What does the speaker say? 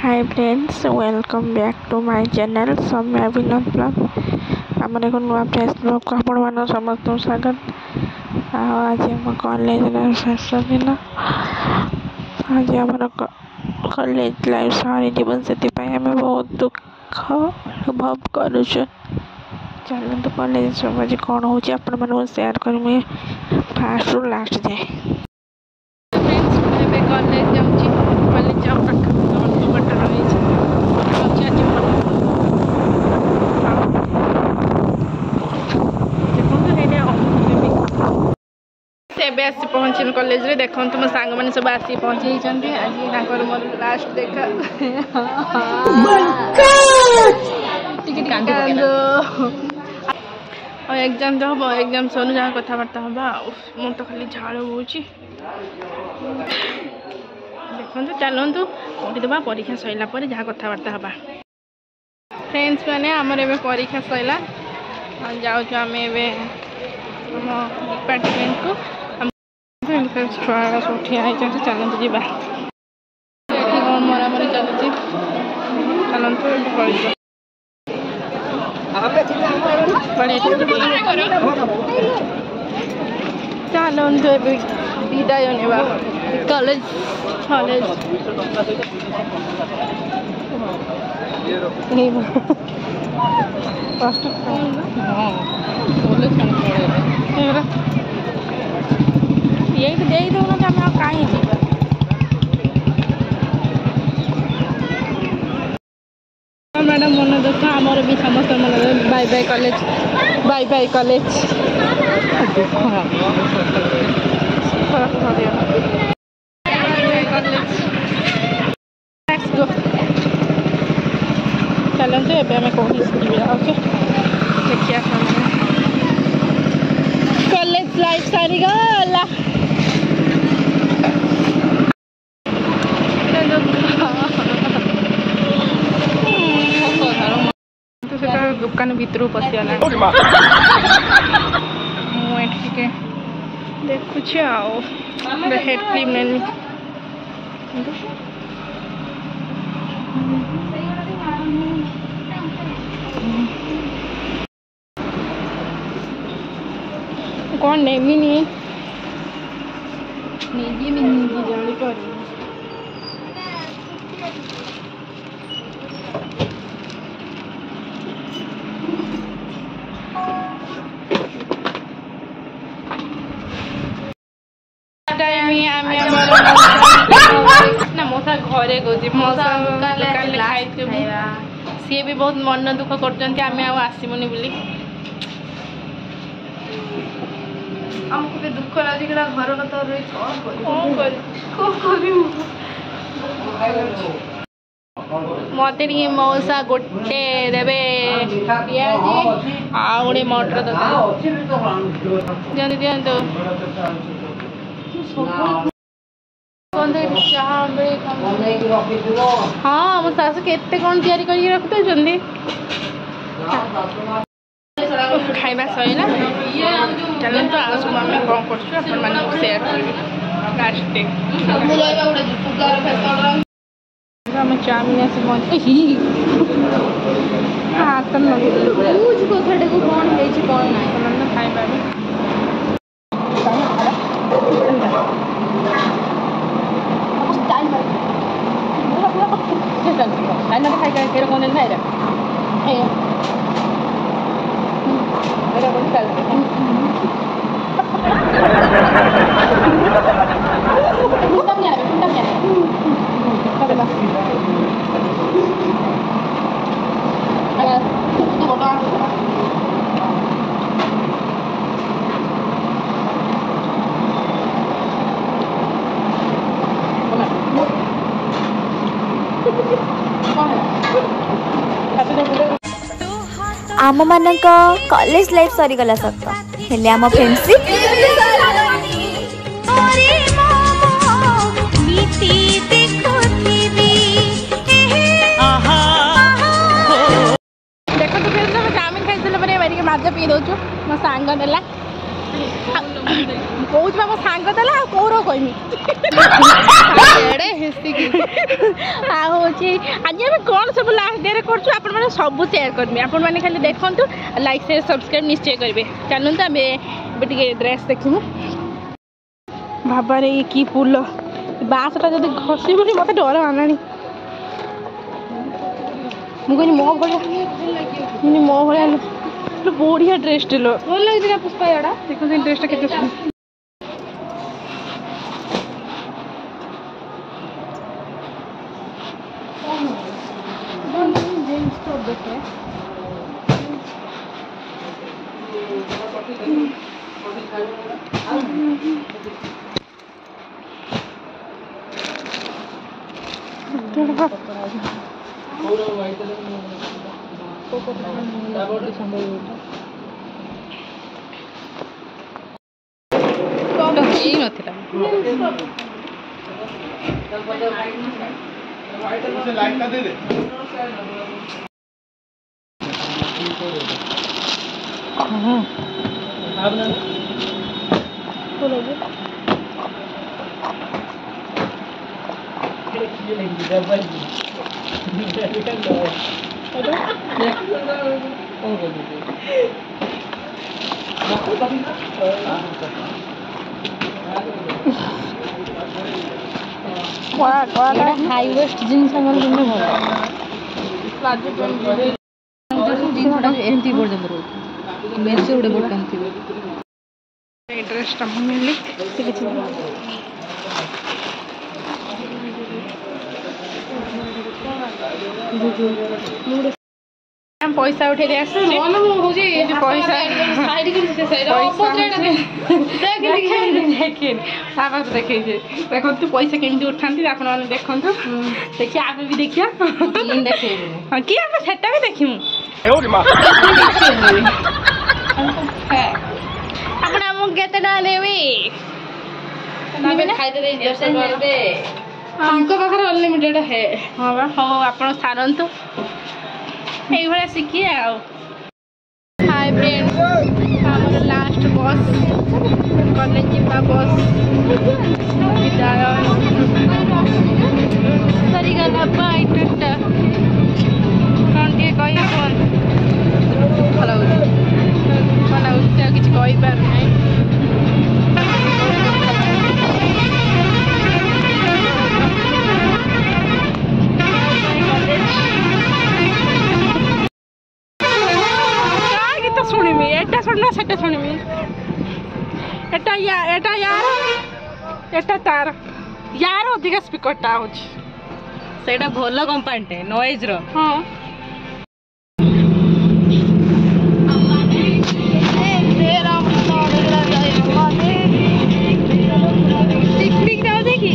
Hi friends welcome back to my channel Soumya Abhinav blog आमर एक नुआ फ्रेश ब्लॉग को आपण मान समस्त स्वागत। आज आम कॉलेज शेष दिन आज आम कॉलेज लाइफ सारी जीवन से आम बहुत दुख अनुभव करुँ। चलते कॉलेज सब आज कौन हो सेयार कर फास्ट रू लास्ट जाए। कॉलेज एबे आसी पहुँचल कॉलेज रे देखो तुम सांग मैंने सब आसी पहुँची आज मोर लास्ट देखा और एग्जाम तो हम एग्जाम सनु जहाँ कथबार्ता हवा मुझे तो खाली झाड़ हो देखो चलतु पढ़ीदे परीक्षा सरला जहाँ कथबार्ता हवा। फ्रेंड्स मैंने आमर ए परीक्षा सरला जाऊँ आम डिपार्टमेंट को छुआ सब ठिया चलतु जी कौन मरामरी चलती चलतु चलतु विदाय नेबा कॉलेज कॉलेज यही दे दूना कि आम कहीं मैडम मन दुख आमर भी समस्त मन bye bye college bye bye college चलते एवं आम कौन ओके देखिए कॉलेज लाइफ सारी गला दुकान भितर पशिगला मुझे देखुच हेड क्रीम नहीं कौन नेमी नहीं जापर ना मौसा घरे गई मौसा सी भी बहुत मन दुख कर आसमुनि बोली आमको भी दुख लगे घर कथा मत मौसा गोटे देवे आ गोटे मटर दिखाते हाँ मो सासु केते कौन तैयारी करके रखते खाइबा सैला चलते आज आम कौन कर सेयार कर चाउमिन आस हाथ कथाटे को कौन कौन ना खाइबा आम मान कॉलेज लाइफ सरीगला सत हेले आम फ्रेंडशिप देखो तो चाउमिन खाई माज पी दौचु मो सांग नेला कौच मो सांग देला कौर कहमी आज आम कौन सब लास्ट डे कर सब सेयार करमी आपण मैंने खाली देखु लाइक शेयर सब्सक्राइब निश्चय करेंगे चलते आम ड्रेस देखू भाबारे ये की फूल बाँसटा जब घसी मत डर आना मुझे मो भाया बढ़िया ड्रेस टे लो भल लगे पुष्पा याडा देखो से ड्रेसटा केते हाई वेस्ट जिन भल एमती पर्यंत मेरे गोटे बटन थी ड्रेसटा मिली पैसा उठे पैसा देखे देखो पैसा केमती उठा आपने देखु देखिए आगे भी देखिए कि आम सेटा भी देखिमु आपन आम केते ना लेबे हमको पाखर अनलिमिटेड है हाँ हाँ आप सारंतु ये शिखिए हाय फ्रेंड्स आमर लास्ट बस कॉलेज जीवा बस विद्यालय सरीगला बाय टाटा कौन टे कही कौन भल भल किसी कही पार नहीं शुणिमी एटा शुणना सेटा शुणिमी एटा यार एटा तार यार अधिक स्पीकरटा होची सेटा भल कंपानी नॉइज रो हां पिकनिक जाओ देखी